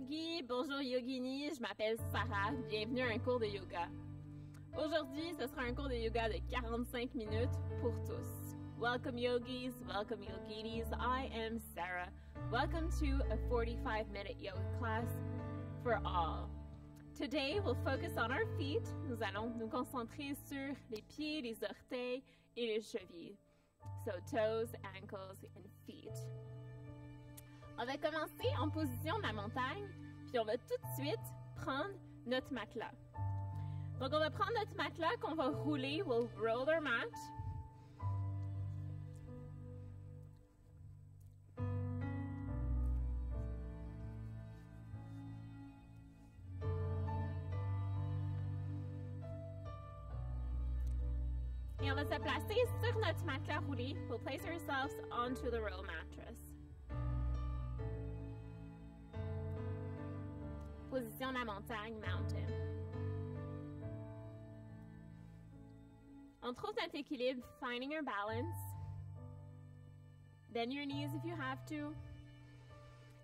yogi, bonjour yogini, je m'appelle Sarah, bienvenue à un cours de yoga. Aujourd'hui, ce sera un cours de yoga de 45 minutes pour tous. Welcome yogis, welcome yoginis, I am Sarah. Welcome to a 45-minute yoga class for all. Today, we'll focus on our feet. Nous allons nous concentrer sur les pieds, les orteils et les chevilles. So toes, ankles, and feet. On va commencer en position de la montagne, puis on va tout de suite prendre notre matelas. Donc, on va prendre notre matelas qu'on va rouler. We'll roll our mat. Et on va se placer sur notre matelas roulé. We'll place ourselves onto the roll mattress. Position de la montagne, mountain. On trouve notre équilibre, finding your balance. Bend your knees if you have to.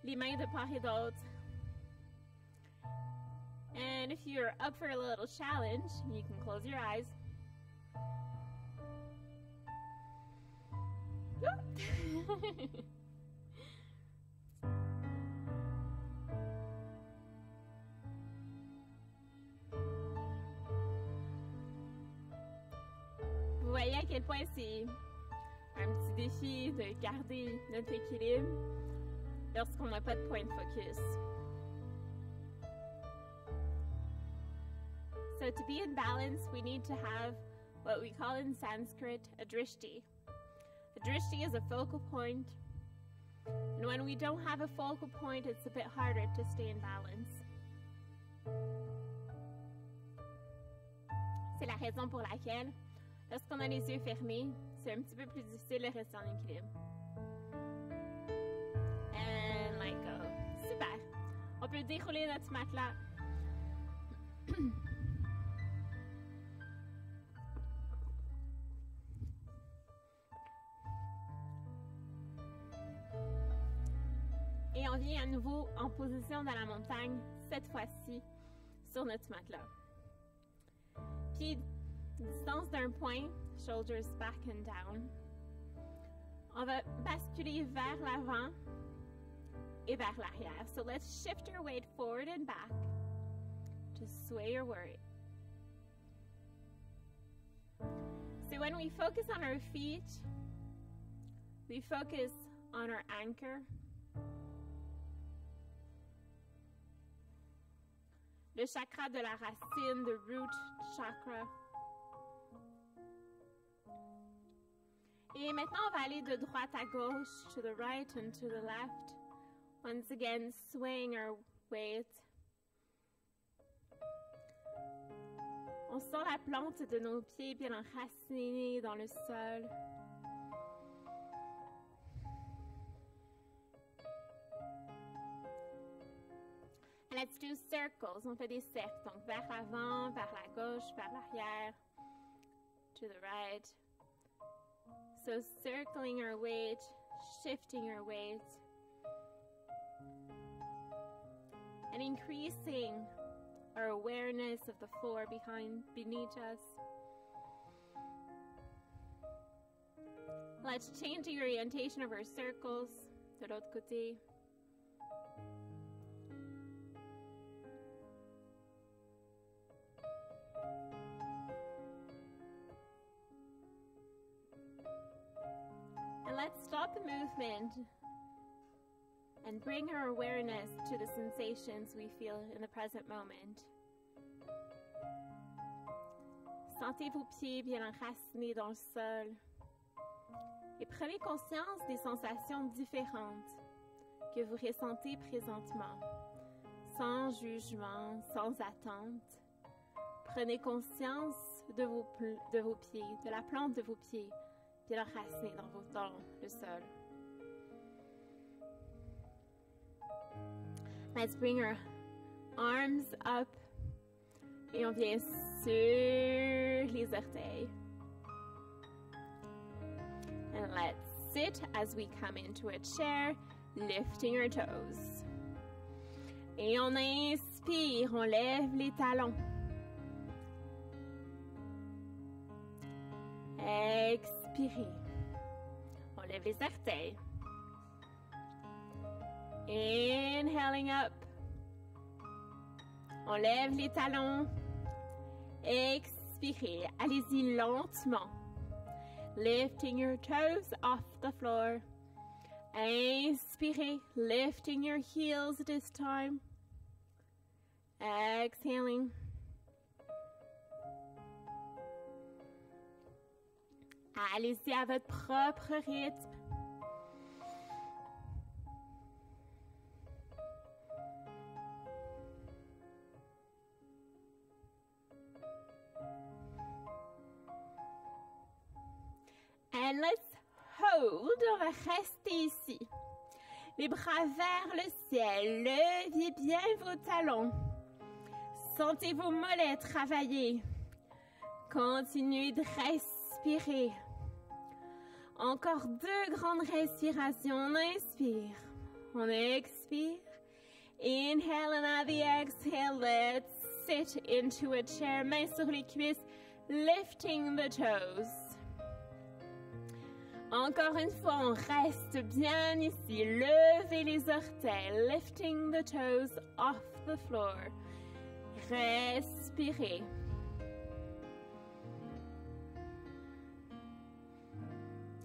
Les mains de part et d'autre. And if you're up for a little challenge, you can close your eyes. Vous voyez à quel point c'est un petit défi de garder notre équilibre lorsqu'on n'a pas de point de focus. So to be in balance, we need to have what we call in Sanskrit a drishti. A drishti is a focal point, and when we don't have a focal point, it's a bit harder to stay in balance. C'est la raison pour laquelle lorsqu'on a les yeux fermés, c'est un petit peu plus difficile de rester en équilibre. And let go. Super. On peut dérouler notre matelas. Et on vient à nouveau en position dans la montagne, cette fois-ci sur notre matelas. Puis, distance d'un point, shoulders back and down. On va basculer vers l'avant et vers l'arrière. So let's shift your weight forward and back. Just sway your weight. So when we focus on our feet, we focus on our anchor. Le chakra de la racine, the root chakra. Et maintenant, on va aller de droite à gauche, to the right and to the left. Once again, swaying our weight. On sent la plante de nos pieds bien enracinée dans le sol. And let's do circles. On fait des cercles. Donc, vers l'avant, vers la gauche, vers l'arrière. To the right. So circling our weight, shifting our weight, and increasing our awareness of the floor beneath us. Let's change the orientation of our circles. De l'autre côté. And let's stop the movement and bring our awareness to the sensations we feel in the present moment. Sentez vos pieds bien enracinés dans le sol et prenez conscience des sensations différentes que vous ressentez présentement, sans jugement, sans attente. Prenez conscience de vos pieds, de la plante de vos pieds, bien enracinés dans le sol. Let's bring our arms up et on vient sur les orteils. And let's sit as we come into a chair, lifting our toes. Et on inspire, on lève les talons. Expirez. On lève les orteils. Inhaling up. On lève les talons. Expirez. Allez-y lentement. Lifting your toes off the floor. Inspirez. Lifting your heels this time. Exhaling. Allez-y à votre propre rythme. And let's hold. On va rester ici. Les bras vers le ciel. Levez bien vos talons. Sentez vos mollets travailler. Continuez de respirer. Encore 2 grandes respirations. On inspire. On expire. Inhale and at the exhale, let's sit into a chair. Mains sur les cuisses. Lifting the toes. Encore une fois, on reste bien ici. Levez les orteils. Lifting the toes off the floor. Respirez.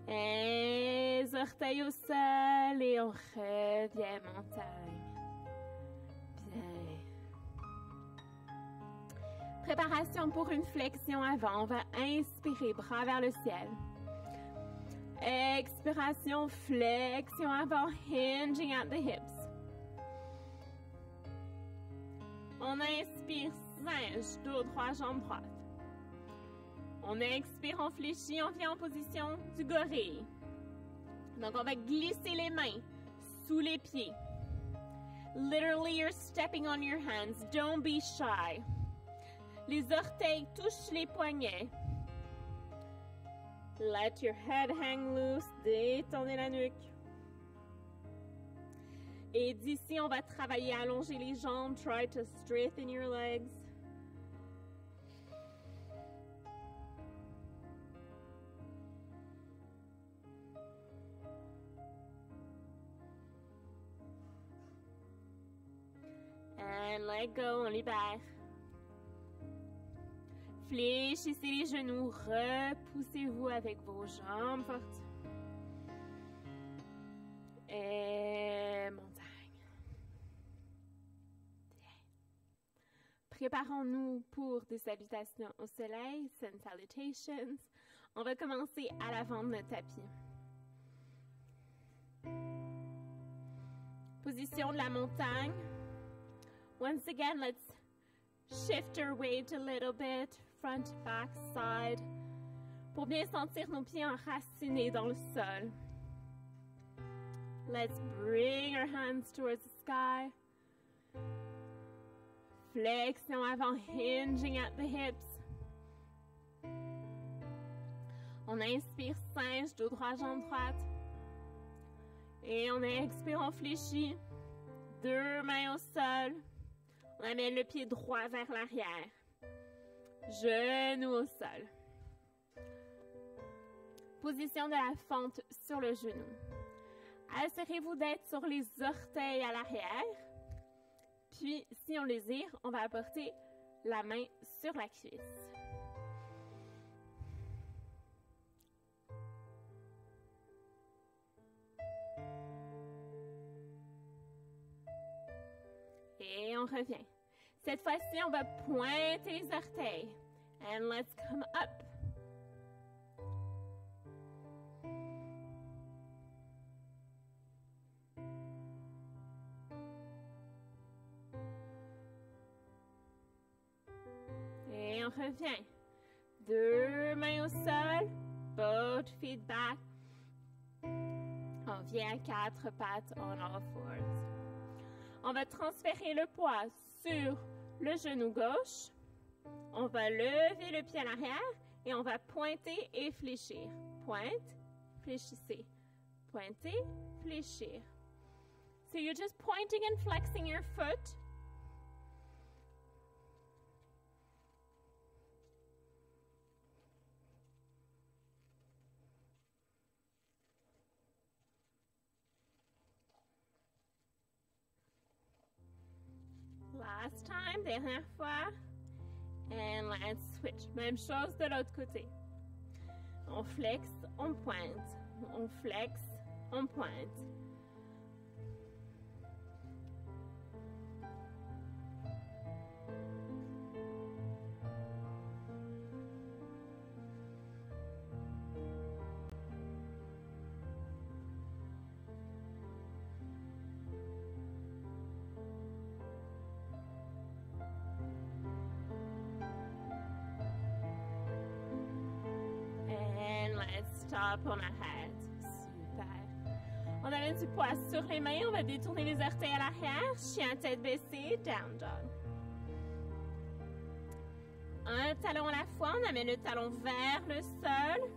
Les orteils au sol et on revient montagne. Bien. Préparation pour une flexion avant. On va inspirer, bras vers le ciel. Expiration, flexion avant, hinging at the hips. On inspire, singe, dos droit, jambe droite. On expire, on fléchit, on vient en position du gorille. Donc, on va glisser les mains sous les pieds. Literally, you're stepping on your hands. Don't be shy. Les orteils touchent les poignets. Let your head hang loose. Détendez la nuque. Et d'ici, on va travailler à allonger les jambes. Try to straighten your legs. And let go, on libère. Fléchissez les genoux, repoussez-vous avec vos jambes fortes. Et montagne. Bien. Préparons-nous pour des salutations au soleil, sun salutations. On va commencer à l'avant de notre tapis. Position de la montagne. Once again, let's shift our weight a little bit, front, back, side, pour bien sentir nos pieds enracinés dans le sol. Let's bring our hands towards the sky. Flexion avant, hinging at the hips. On inspire, singe, dos droit, jambe droite. Et on expire, on fléchit. 2 mains au sol. On amène le pied droit vers l'arrière. Genou au sol. Position de la fente sur le genou. Assurez-vous d'être sur les orteils à l'arrière. Puis, si on le désire, on va apporter la main sur la cuisse. Et on revient. Cette fois-ci, on va pointer les orteils. And let's come up. Et on revient. 2 mains au sol. Both feet back. On vient à 4 pattes on all fours. On va transférer le poids sur le genou gauche. On va lever le pied à l'arrière et on va pointer et fléchir. Pointe, fléchissez. Pointer, fléchir. So you're just pointing and flexing your foot time, dernière fois. And let's switch. Même chose de l'autre côté. On flex, on pointe. On flex, on pointe. Stop, on arrête. Super. On amène du poids sur les mains. On va détourner les orteils à l'arrière. Chien tête baissée. Down dog. Un talon à la fois. On amène le talon vers le sol.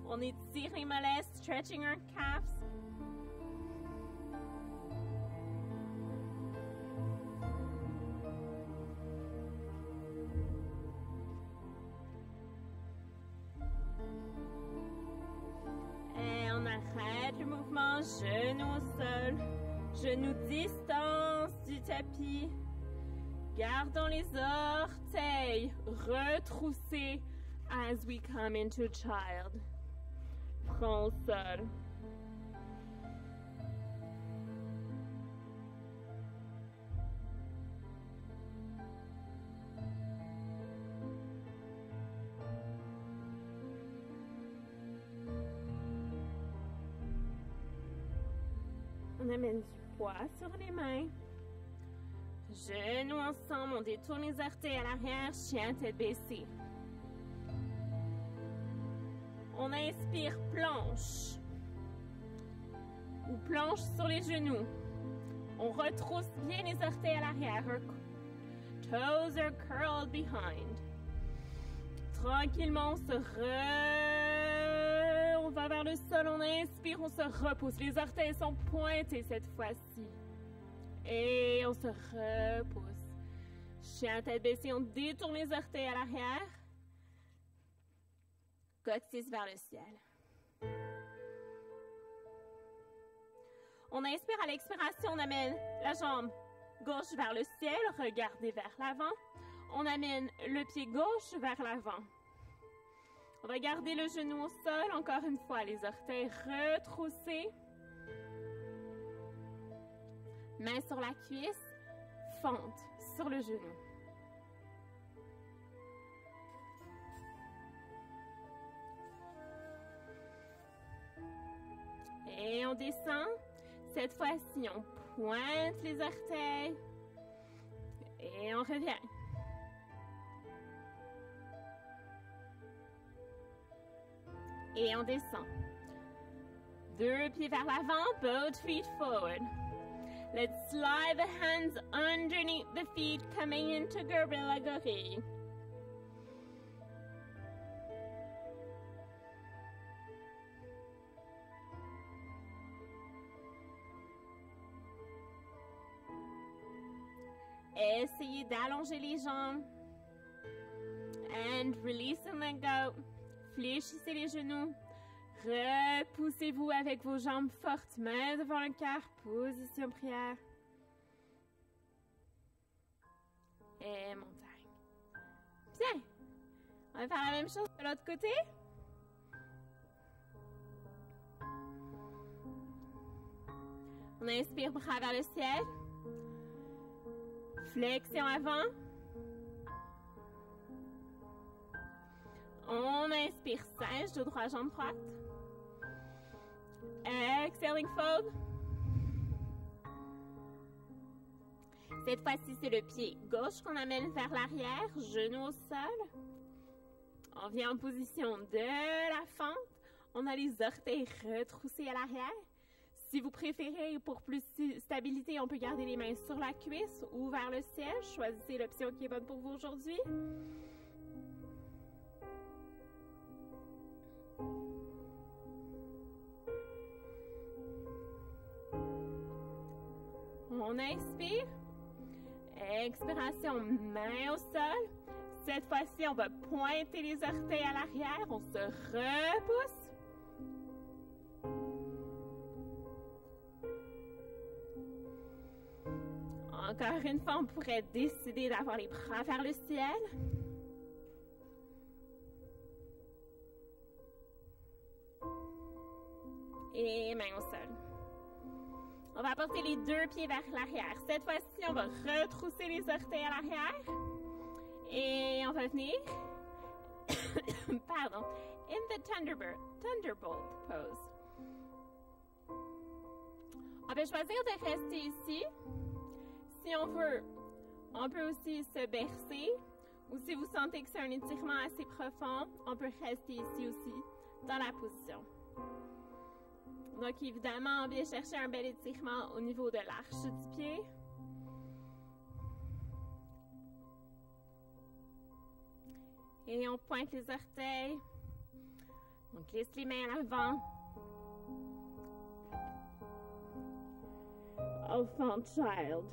On étire les mollets. Stretching our calves. Genou au sol, genoux distance du tapis. Gardons les orteils retroussés as we come into child. Front au sol. On amène du poids sur les mains. Genoux ensemble, on détourne les orteils à l'arrière, chien tête baissée. On inspire, planche. Ou planche sur les genoux. On retrousse bien les orteils à l'arrière. Toes are curled behind. Tranquillement, on va vers le sol, on inspire, on se repousse. Les orteils sont pointés cette fois-ci. Et on se repousse. Chien tête baissée, on détourne les orteils à l'arrière. Coccyx vers le ciel. On inspire à l'expiration, on amène la jambe gauche vers le ciel, regardez vers l'avant. On amène le pied gauche vers l'avant. On va garder le genou au sol, encore une fois, les orteils retroussés. Main sur la cuisse, fente sur le genou. Et on descend. Cette fois-ci, on pointe les orteils. Et on revient. Et on descend. Deux pieds vers l'avant, both feet forward. Let's slide the hands underneath the feet, coming into gorilla gorille. Essayez d'allonger les jambes. And release and let go. Fléchissez les genoux. Repoussez-vous avec vos jambes fortes. Main devant le cœur. Position prière. Et montagne. Bien. On va faire la même chose de l'autre côté. On inspire, bras vers le ciel. Flexion avant. On inspire, singe, dos droit, jambe droite. Exhaling fold. Cette fois-ci, c'est le pied gauche qu'on amène vers l'arrière, genou au sol. On vient en position de la fente. On a les orteils retroussés à l'arrière. Si vous préférez, pour plus de stabilité, on peut garder les mains sur la cuisse ou vers le ciel. Choisissez l'option qui est bonne pour vous aujourd'hui. On inspire. Expiration, main au sol. Cette fois-ci, on va pointer les orteils à l'arrière. On se repousse. Encore une fois, on pourrait décider d'avoir les bras vers le ciel. Et main au sol. On va apporter les deux pieds vers l'arrière. Cette fois-ci, on va retrousser les orteils à l'arrière. Et on va venir, pardon, in the Thunderbolt pose. On peut choisir de rester ici. Si on veut, on peut aussi se bercer. Ou si vous sentez que c'est un étirement assez profond, on peut rester ici aussi, dans la position. Donc, évidemment, on vient chercher un bel étirement au niveau de l'arche du pied. Et on pointe les orteils. On glisse les mains à l'avant. Enfant child.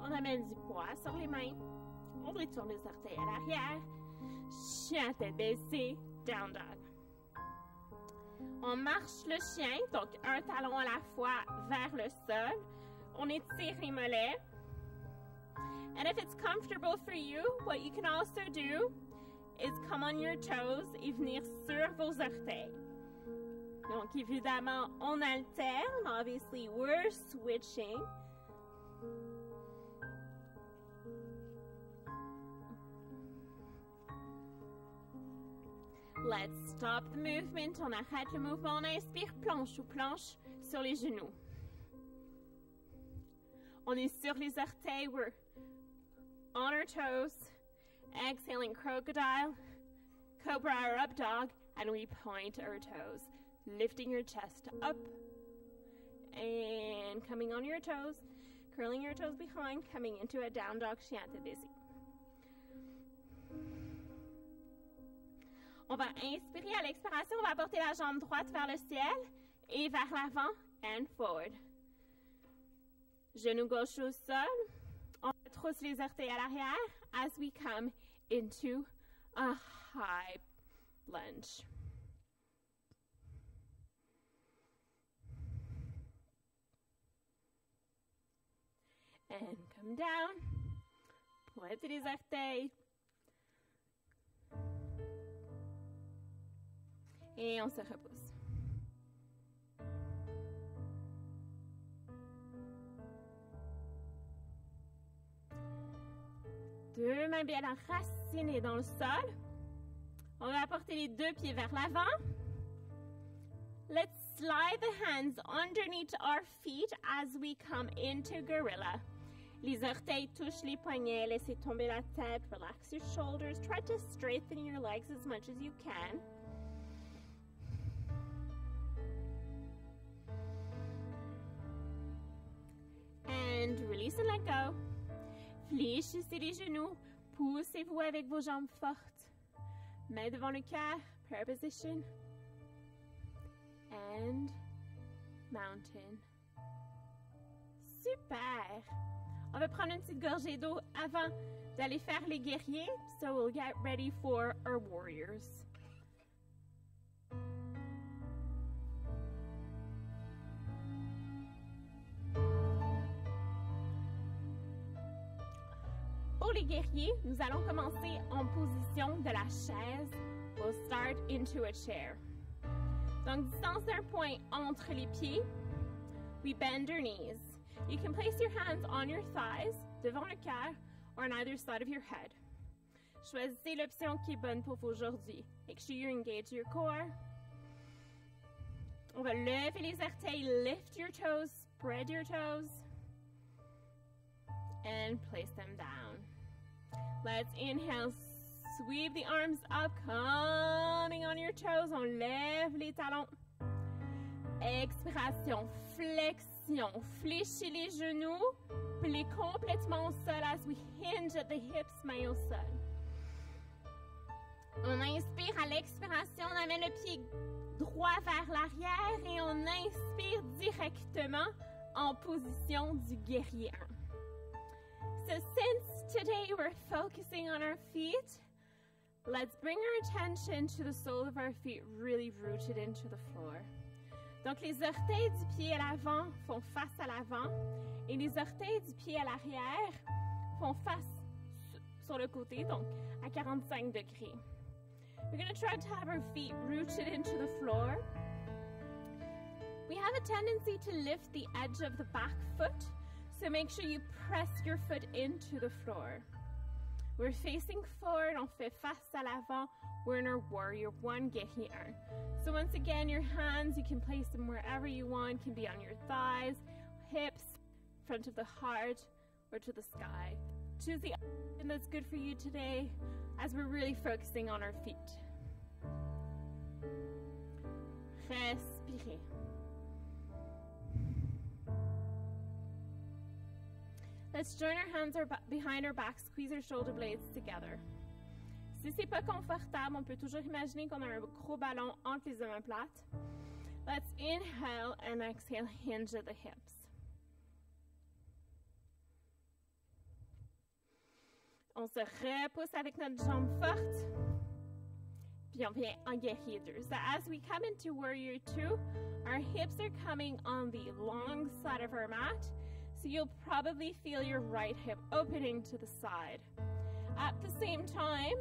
On amène du poids sur les mains. On retourne les orteils à l'arrière. Chien à tête baissée, down dog. On marche le chien, donc un talon à la fois vers le sol. On étire les mollets. And if it's comfortable for you, what you can also do is come on your toes et venir sur vos orteils. Donc évidemment, on alterne. Obviously, we're switching. Let's stop the movement. On arrête le mouvement. On inspire planche ou planche sur les genoux. On est sur les orteils. We're on our toes. Exhaling crocodile, cobra or up dog, and we point our toes. Lifting your chest up and coming on your toes. Curling your toes behind, coming into a down dog, chien à tête baissée. On va inspirer à l'expiration, on va porter la jambe droite vers le ciel et vers l'avant and forward. Genou gauche au sol. On retrousse les orteils à l'arrière as we come into a high lunge. And come down. Pointez les orteils. Et on se repousse. Deux mains bien enracinées dans le sol. On va apporter les deux pieds vers l'avant. Let's slide the hands underneath our feet as we come into gorilla. Les orteils touchent les poignets. Laissez tomber la tête. Relax your shoulders. Try to straighten your legs as much as you can. And release and let go. Fléchissez les genoux. Poussez-vous avec vos jambes fortes. Mains devant le cœur. Prayer position. And mountain. Super! On va prendre une petite gorgée d'eau avant d'aller faire les guerriers. So we'll get ready for our warriors. Pour les guerriers, nous allons commencer en position de la chaise. We'll start into a chair. Donc, distance d'un point entre les pieds. We bend our knees. You can place your hands on your thighs, devant le cœur, or on either side of your head. Choisissez l'option qui est bonne pour vous aujourd'hui. Make sure you engage your core. On va lever les orteils, lift your toes, spread your toes, and place them down. Let's inhale, sweep the arms up, coming on your toes. On lève les talons. Expiration, flexion, fléchis les genoux, pliez complètement au sol as we hinge at the hips, mains au sol. On inspire à l'expiration, on amène le pied droit droit vers l'arrière et on inspire directement en position du guerrier 1. So since today we're focusing on our feet, let's bring our attention to the sole of our feet really rooted into the floor. Donc les orteils du pied à l'avant font face à l'avant et les orteils du pied à l'arrière font face sur le côté, donc à 45 degrés. We're going to try to have our feet rooted into the floor. We have a tendency to lift the edge of the back foot, so make sure you press your foot into the floor. We're facing forward, on fait face à l'avant. We're in our warrior 1, guerrier 1. So once again, your hands, you can place them wherever you want. Can be on your thighs, hips, front of the heart, or to the sky. Choose the option that's good for you today as we're really focusing on our feet. Respirez. Let's join our hands behind our back, squeeze our shoulder blades together. Si c'est pas confortable, on peut toujours imaginer qu'on a un gros ballon entre les omoplates. Let's inhale and exhale, hinge at the hips. On se repousse avec notre jambe forte. Puis on vient en guerrier 2. So as we come into warrior 2, our hips are coming on the long side of our mat. So you'll probably feel your right hip opening to the side. At the same time,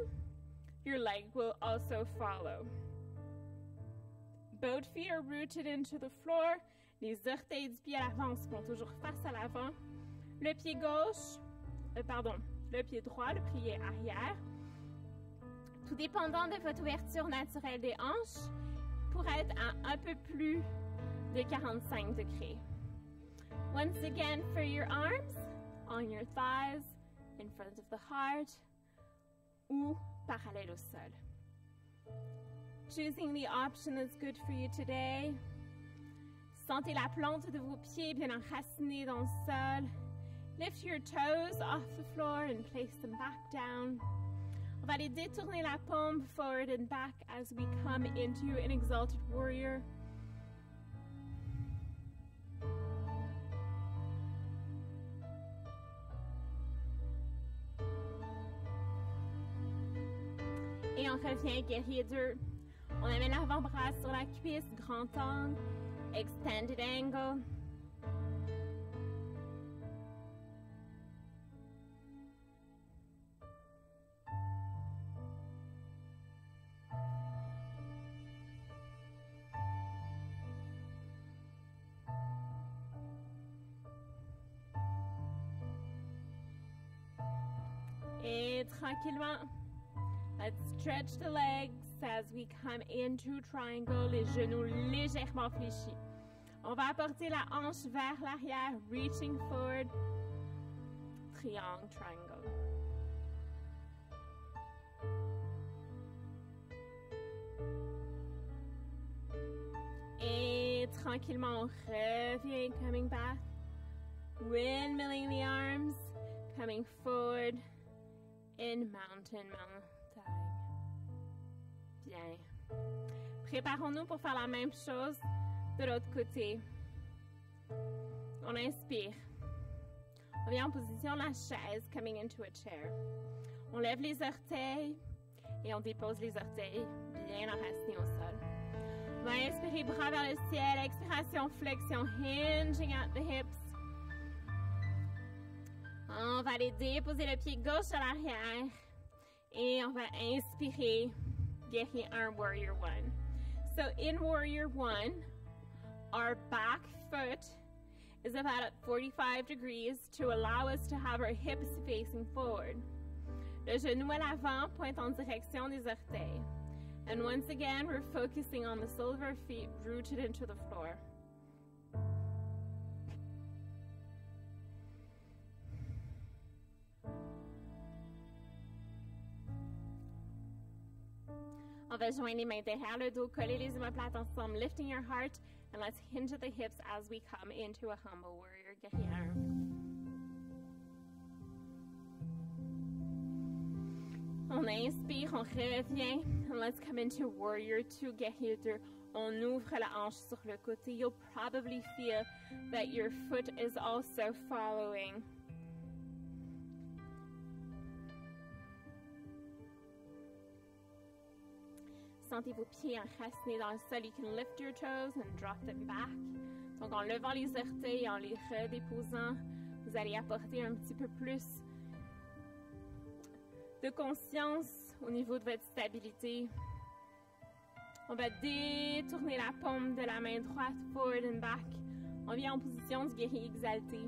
your leg will also follow. Both feet are rooted into the floor. Les orteils du pied à l'avant se font toujours face à l'avant. Le pied gauche, le pied droit, le pied arrière. Tout dépendant de votre ouverture naturelle des hanches, pourrait être à un peu plus de 45 degrés. Once again, for your arms, on your thighs, in front of the heart, ou parallèle au sol. Choosing the option that's good for you today. Sentez la plante de vos pieds bien enracinée dans le sol. Lift your toes off the floor and place them back down. On va aller détourner la paume forward and back as we come into an exalted warrior. Et on revient guerrier 2. On amène l'avant-bras sur la cuisse, grand angle, extended angle. Et tranquillement, let's stretch the legs as we come into triangle, les genoux légèrement fléchis. On va apporter la hanche vers l'arrière, reaching forward, triangle, triangle. Et tranquillement, on revient, coming back, windmilling the arms, coming forward, in mountain, montagne. Bien. Préparons-nous pour faire la même chose de l'autre côté. On inspire. On vient en position la chaise, coming into a chair. On lève les orteils et on dépose les orteils bien enracinés au sol. On va inspirer, bras vers le ciel. Expiration, flexion, hinging at the hips. On va aller déposer le pied gauche à l'arrière et on va inspirer, guerrier 1, warrior 1. So in warrior 1, our back foot is about at 45 degrees to allow us to have our hips facing forward. Le genou à l'avant pointe en direction des orteils. And once again, we're focusing on the sole of our feet rooted into the floor. On va joindre les mains derrière le dos, coller les omoplates ensemble, lifting your heart, and let's hinge at the hips as we come into a humble warrior, guerrier. On inspire, on revient. And let's come into warrior 2, guerrier 2. On ouvre la hanche sur le côté. You'll probably feel that your foot is also following. Sentez vos pieds enracinés dans le sol. You can lift your toes and drop them back. Donc, en levant les orteils et en les redéposant, vous allez apporter un petit peu plus de conscience au niveau de votre stabilité. On va détourner la paume de la main droite, forward and back. On vient en position du guerrier exalté.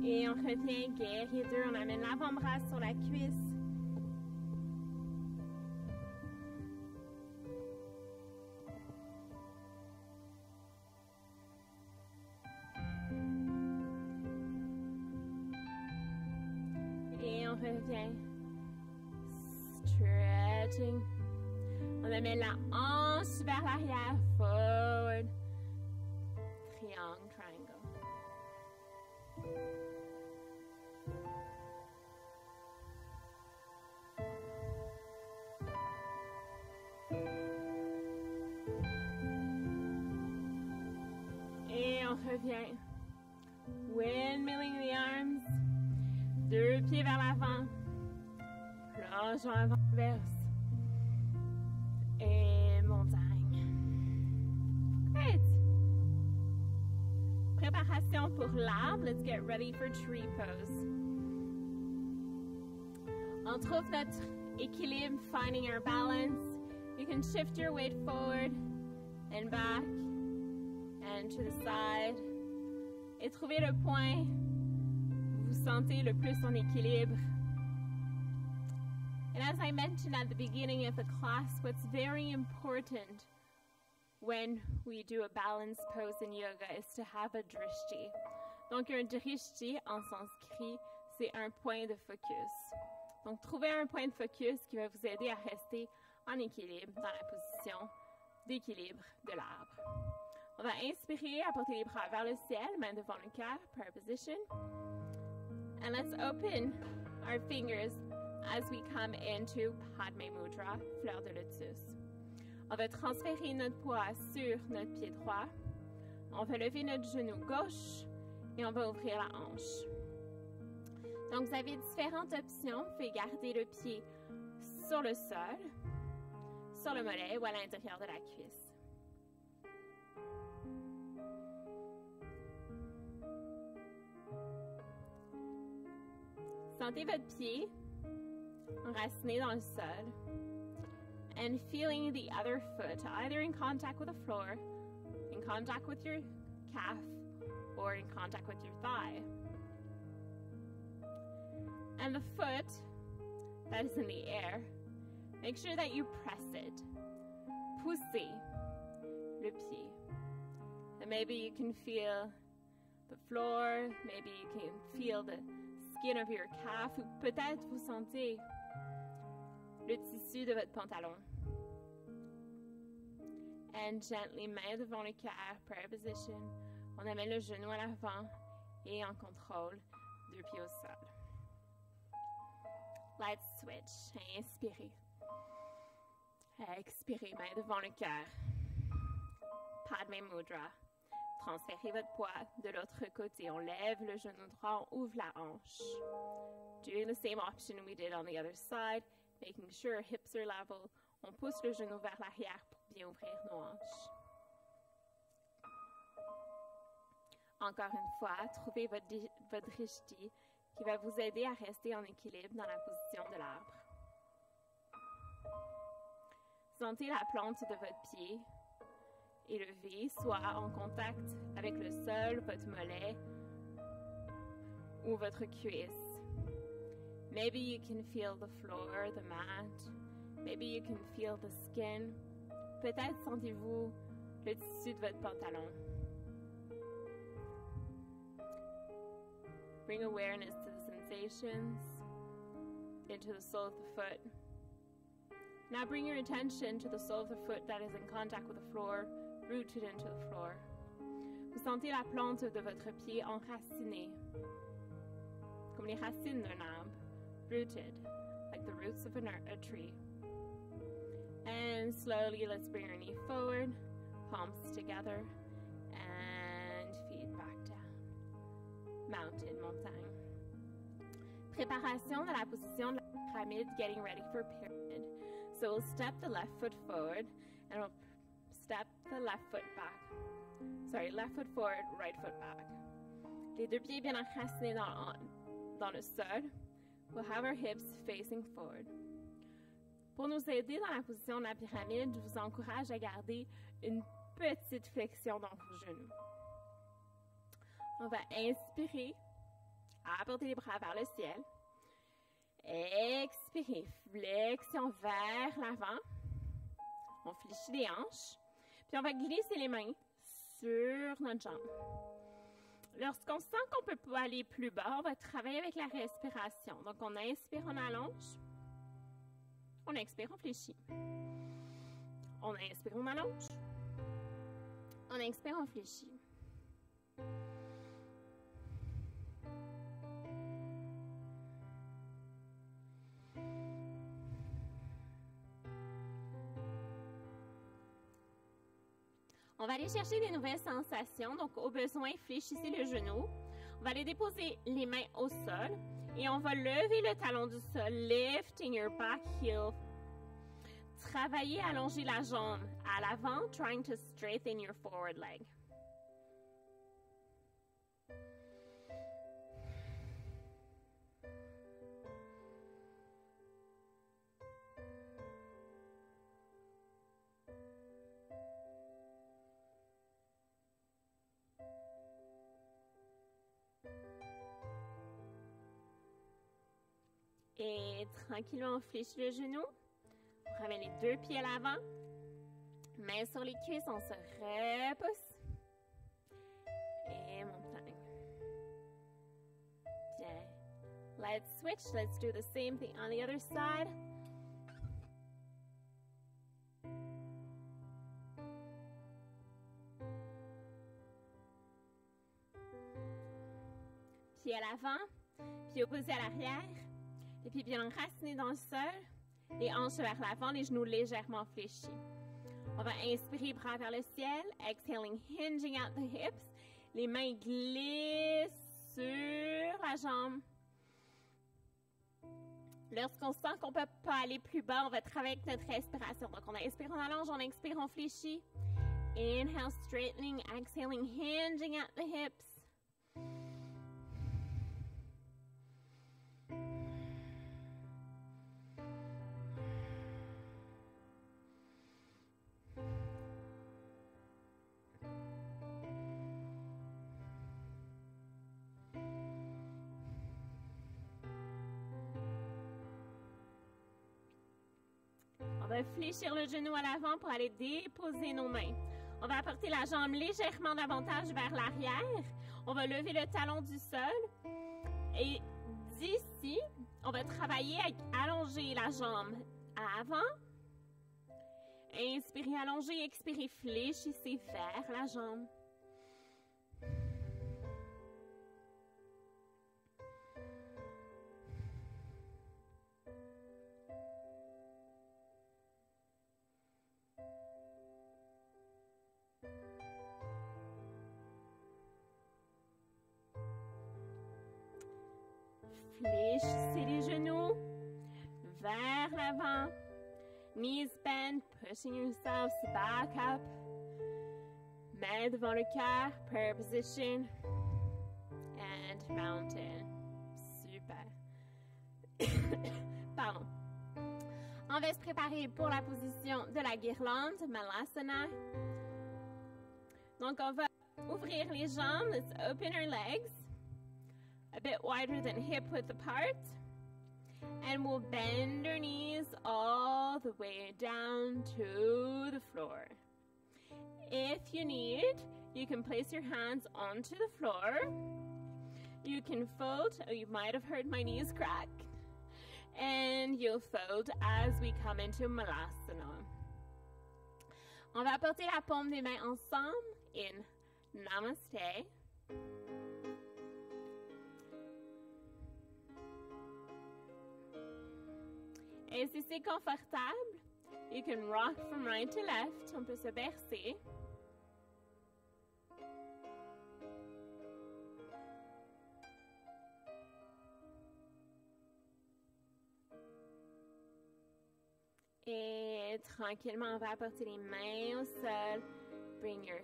Et on revient, guerrier 2, on amène l'avant-bras sur la cuisse. Et on revient, stretching. On amène la hanche vers l'arrière, forward. Triangle, triangle. Revient. Windmilling the arms. 2 pieds vers l'avant. Plongeons avant verse. Et montagne. Great. Préparation pour l'arbre. Let's get ready for tree pose. On trouve notre équilibre, finding our balance. You can shift your weight forward and back. And to the side. Et trouvez le point où vous sentez le plus en équilibre. And as I mentioned at the beginning of the class, what's very important when we do a balance pose in yoga is to have a drishti. Donc un drishti en sanskrit, c'est un point de focus. Donc trouvez un point de focus qui va vous aider à rester en équilibre dans la position d'équilibre de l'arbre. On va inspirer, apporter les bras vers le ciel, main devant le cœur, prayer position. And let's open our fingers as we come into Padme Mudra, fleur de lotus. On va transférer notre poids sur notre pied droit. On va lever notre genou gauche et on va ouvrir la hanche. Donc, vous avez différentes options. Vous pouvez garder le pied sur le sol, sur le mollet ou à l'intérieur de la cuisse. Sentez votre pied enraciné dans le sol and feeling the other foot either in contact with the floor, in contact with your calf, or in contact with your thigh. And the foot that is in the air, make sure that you press it. Poussez le pied. And maybe you can feel the floor, maybe you can feel the skin of your calf, ou peut-être vous sentez le tissu de votre pantalon. And gently, main devant le cœur, prayer position. On amène le genou à l'avant et en contrôle, 2 pieds au sol. Let's switch. Inspirez. Expirez, main devant le cœur. Padme Mudra. Transférez votre poids de l'autre côté. On lève le genou droit, on ouvre la hanche. Doing the same option we did on the other side, making sure hips are level. On pousse le genou vers l'arrière pour bien ouvrir nos hanches. Encore une fois, trouvez votre drishti qui va vous aider à rester en équilibre dans la position de l'arbre. Sentez la plante de votre pied élevé, soit en contact avec le sol, votre mollet ou votre cuisse. Maybe you can feel the floor, the mat. Maybe you can feel the skin. Peut-être sentez-vous le tissu de votre pantalon. Bring awareness to the sensations, into the sole of the foot. Now bring your attention to the sole of the foot that is in contact with the floor, rooted into the floor. Vous sentez la plante de votre pied enracinée, comme les racines d'un arbre, rooted, like the roots of a tree. And slowly, let's bring our knee forward, palms together, and feet back down. Mountain, montagne. Préparation de la position de la pyramide, getting ready for pyramid. So we'll step the left foot forward, and we'll step the left foot back. Sorry, left foot forward, right foot back. Les deux pieds bien enracinés dans le sol. We'll have our hips facing forward. Pour nous aider dans la position de la pyramide, je vous encourage à garder une petite flexion dans vos genoux. On va inspirer, apporter les bras vers le ciel. Expirer, flexion vers l'avant. On fléchit les hanches. Puis on va glisser les mains sur notre jambe. Lorsqu'on sent qu'on ne peut pas aller plus bas, on va travailler avec la respiration. Donc on inspire, on allonge. On expire, on fléchit. On inspire, on allonge. On expire, on fléchit. On va aller chercher des nouvelles sensations. Donc, au besoin, fléchissez le genou. On va aller déposer les mains au sol. Et on va lever le talon du sol, lifting your back heel. Travaillez à allonger la jambe à l'avant, trying to straighten your forward leg. Et tranquillement, on fléchit le genou. On ramène les deux pieds à l'avant. Mains sur les cuisses, on se repousse. Et montagne. Bien. Let's switch. Let's do the same thing on the other side. Pieds à l'avant, pieds opposés à l'arrière. Les pieds bien enracinés dans le sol, les hanches vers l'avant, les genoux légèrement fléchis. On va inspirer, bras vers le ciel, exhaling, hinging out the hips. Les mains glissent sur la jambe. Lorsqu'on sent qu'on ne peut pas aller plus bas, on va travailler avec notre respiration. Donc, on inspire, on allonge, on expire, on fléchit. Inhale, straightening, exhaling, hinging out the hips. On va fléchir le genou à l'avant pour aller déposer nos mains. On va apporter la jambe légèrement davantage vers l'arrière. On va lever le talon du sol. Et d'ici, on va travailler à allonger la jambe à avant. Inspirez, allongez, expirez, fléchissez vers la jambe. Fléchissez les genoux vers l'avant. Knees bend, pushing yourselves back up. Main devant le cœur, prayer position. And mountain. Super. Pardon. On va se préparer pour la position de la guirlande, Malasana. Donc, on va ouvrir les jambes. Let's open our legs. A bit wider than hip width apart. And we'll bend our knees all the way down to the floor. If you need, you can place your hands onto the floor. You can fold. Oh, you might have heard my knees crack. And you'll fold as we come into Malasana. On va porter la paume des mains ensemble in Namaste. Et si c'est confortable, you can rock from right to left. On peut se bercer. Et tranquillement, on va apporter les mains au sol. Bring your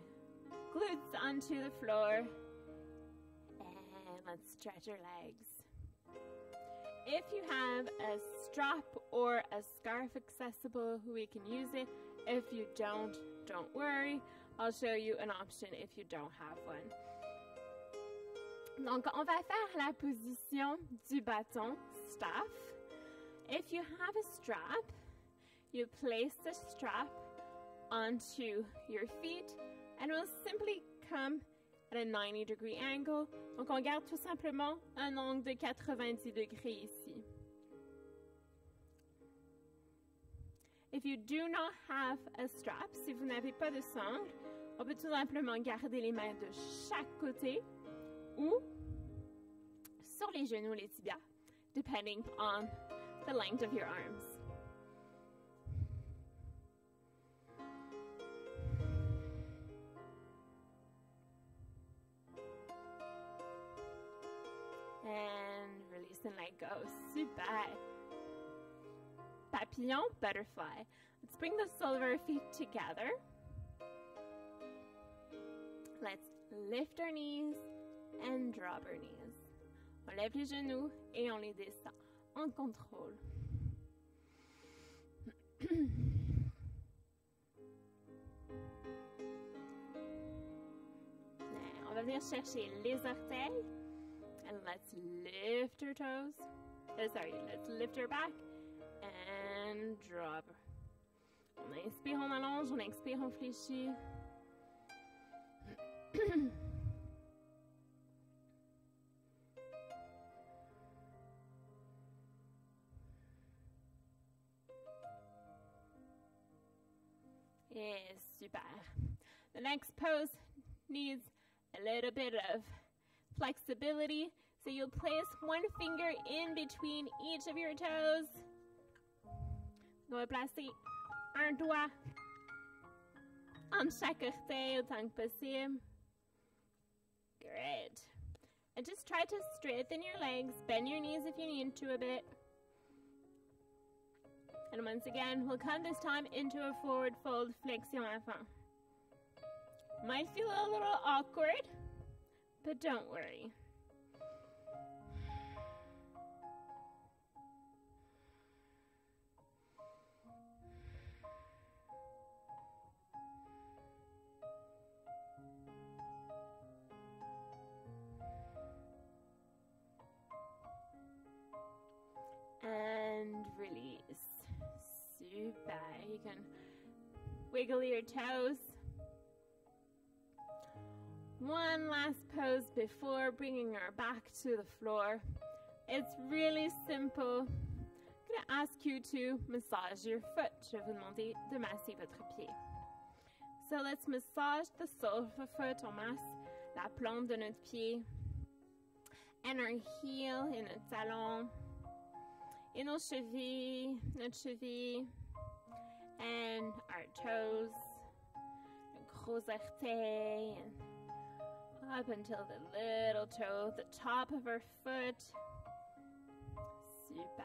glutes onto the floor. And let's stretch your legs. If you have a strap or a scarf accessible, we can use it. If you don't worry. I'll show you an option if you don't have one. Donc, on va faire la position du bâton, staff. If you have a strap, you place the strap onto your feet and it will simply come at a 90-degree angle. Donc, on garde tout simplement un angle de 90 degrés ici. If you do not have a strap, si vous n'avez pas de sangle, on peut tout simplement garder les mains de chaque côté ou sur les genoux, les tibias, depending on the length of your arms. And release and let go. Super. Papillon, butterfly. Let's bring the soles of our feet together. Let's lift our knees and drop our knees. On lève les genoux et on les descend en contrôle. On va venir chercher les orteils. And let's lift our toes. Let's lift our back and drop. On inspire, on allonge, on expire, on fléchit. Yeah, super. The next pose needs a little bit of flexibility. So you'll place one finger in between each of your toes. On va placer un doigt entre chaque orteil autant que possible. Great. And just try to straighten your legs. Bend your knees if you need to a bit. And once again, we'll come this time into a forward fold, flexion avant. Might feel a little awkward, but don't worry. And release. Super. You can wiggle your toes. One last pose before bringing our back to the floor. It's really simple. I'm going to ask you to massage your foot. Je vais vous demander de masser votre pied. So let's massage the sole of the foot. On masse la plante de notre pied. And our heel et notre talon. Et nos chevilles, notre cheville. And our toes. Le gros orteil. And up until the little toe, the top of our foot. Super.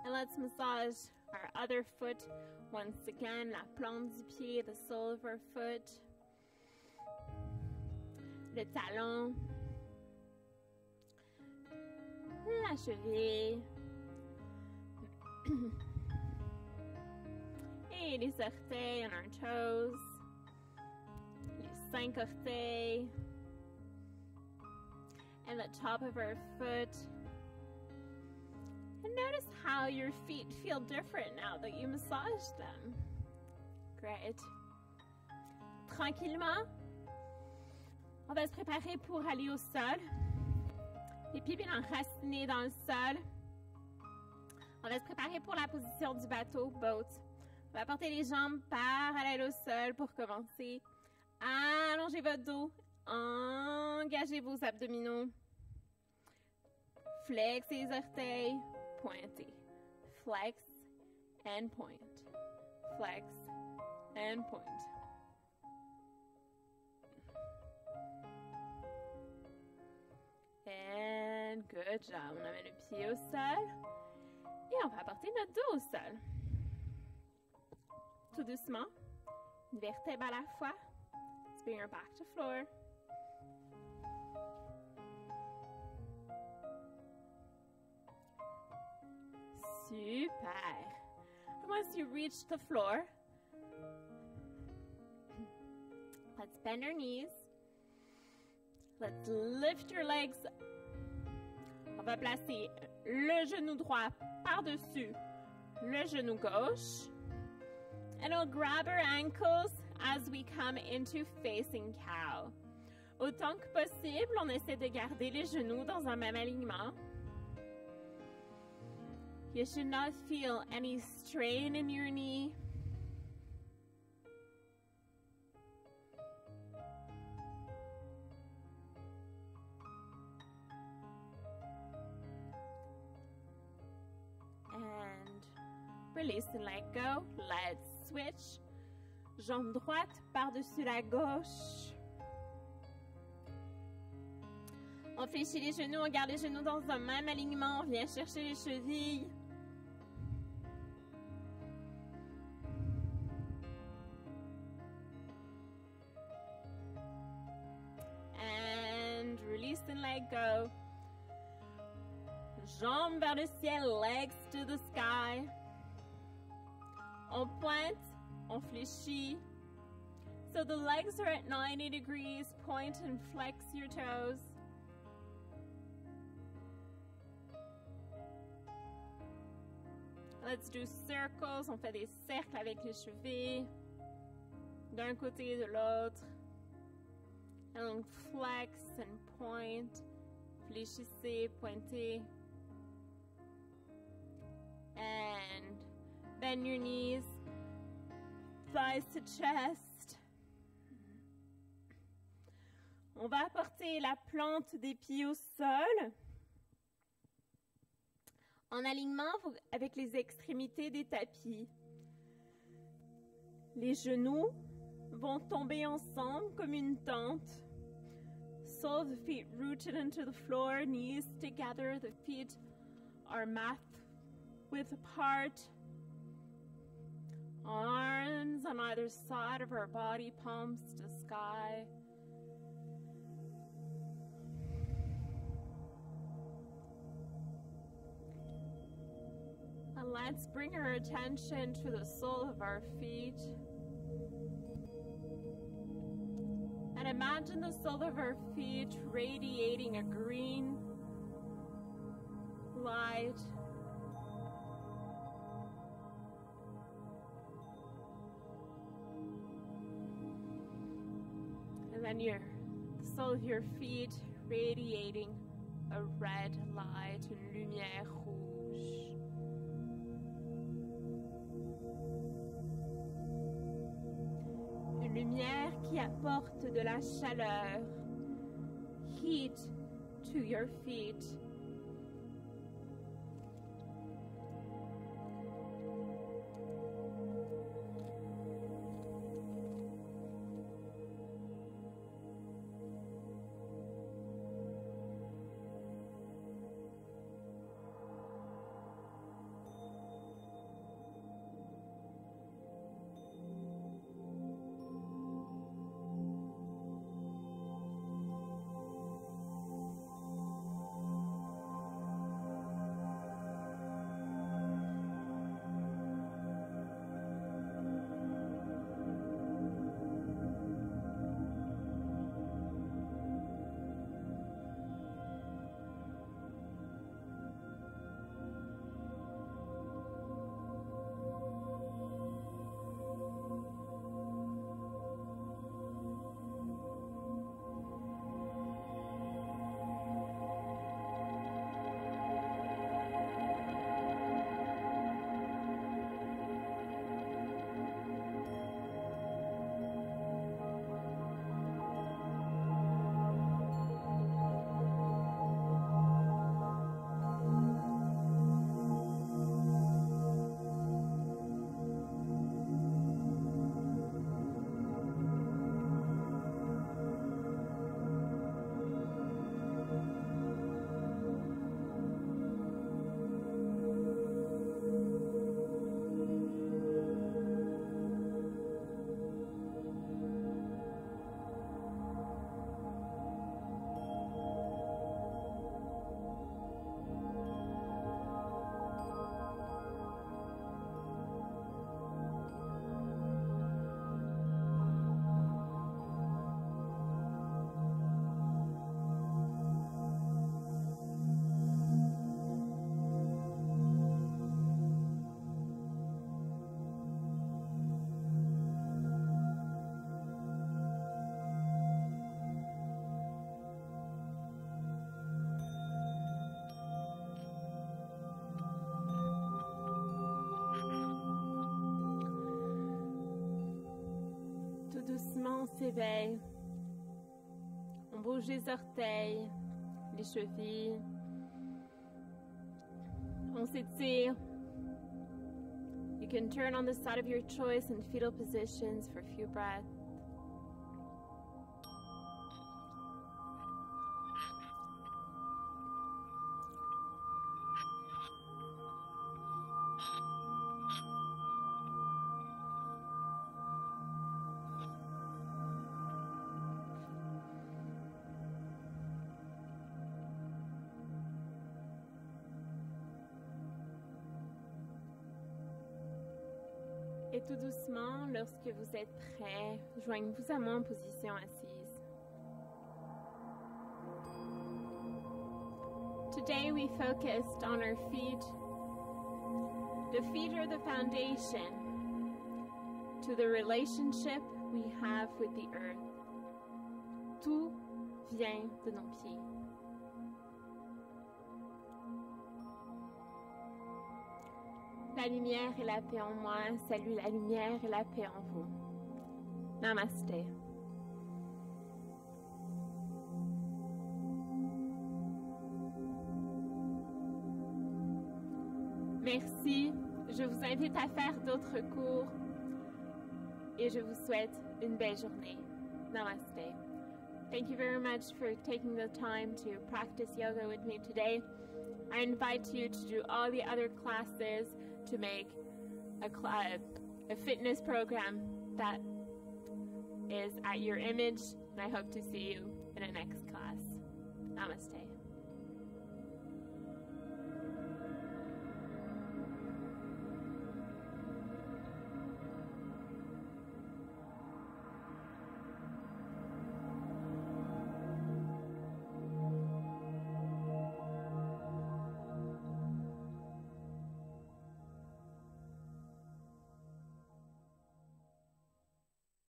And let's massage our other foot once again. La plante du pied, the sole of our foot. Le talon. La cheville. Et les orteils on our toes. Les 5 orteils. And the top of our foot. And notice how your feet feel different now that you massaged them. Great. Tranquillement, on va se préparer pour aller au sol. Les pieds bien enracinés dans le sol. On va se préparer pour la position du bateau, boat. On va porter les jambes parallèles au sol pour commencer. Allongez votre dos. Engagez vos abdominaux. Flexez les orteils. Pointez. Flex and point. Flex and point. And good job. On amène le pied au sol. Et on va apporter notre dos au sol. Tout doucement. Une vertèbre à la fois. Let's bring her back to floor. Super. Once you reach the floor, let's bend our knees. Let's lift your legs. On va placer le genou droit par-dessus le genou gauche. And we'll grab our ankles as we come into facing cow. Autant que possible, on essaie de garder les genoux dans un même alignement. You should not feel any strain in your knee. And release and let go. Let's switch. Jambe droite par-dessus la gauche. On fléchit les genoux, on garde les genoux dans un même alignement. On vient chercher les chevilles. And release and let go. Jambes vers le ciel, legs to the sky. On pointe, on fléchit. So the legs are at 90 degrees. Point and flex your toes. Let's do circles. On fait des cercles avec les chevilles. D'un côté et de l'autre. And flex and point. Fléchissez, pointez. And bend your knees. Thighs to chest. On va apporter la plante des pieds au sol. En alignement avec les extrémités des tapis. Les genoux vont tomber ensemble comme une tente. Soles of the feet rooted into the floor, knees together, the feet are mat width apart. Arms on either side of our body, palms to sky. And let's bring our attention to the sole of our feet. And imagine the sole of our feet radiating a green light. And then the sole of your feet radiating a red light, une lumière rouge. Une lumière qui apporte de la chaleur. Heat to your feet. doucement, on s'éveille. On bouge les orteils, les chevilles. On s'étire. You can turn on the side of your choice in fetal positions for a few breaths. Et tout doucement, lorsque vous êtes prêt, joignez-vous à moi en position assise. Today we focused on our feet. The feet are the foundation to the relationship we have with the earth. Tout vient de nos pieds. La lumière et la paix en moi, salue la lumière et la paix en vous. Namaste. Merci. Je vous invite à faire d'autres cours et je vous souhaite une belle journée. Namaste. Thank you very much for taking the time to practice yoga with me today. I invite you to do all the other classes to make a fitness program that is at your image, and I hope to see you in the next class. Namaste.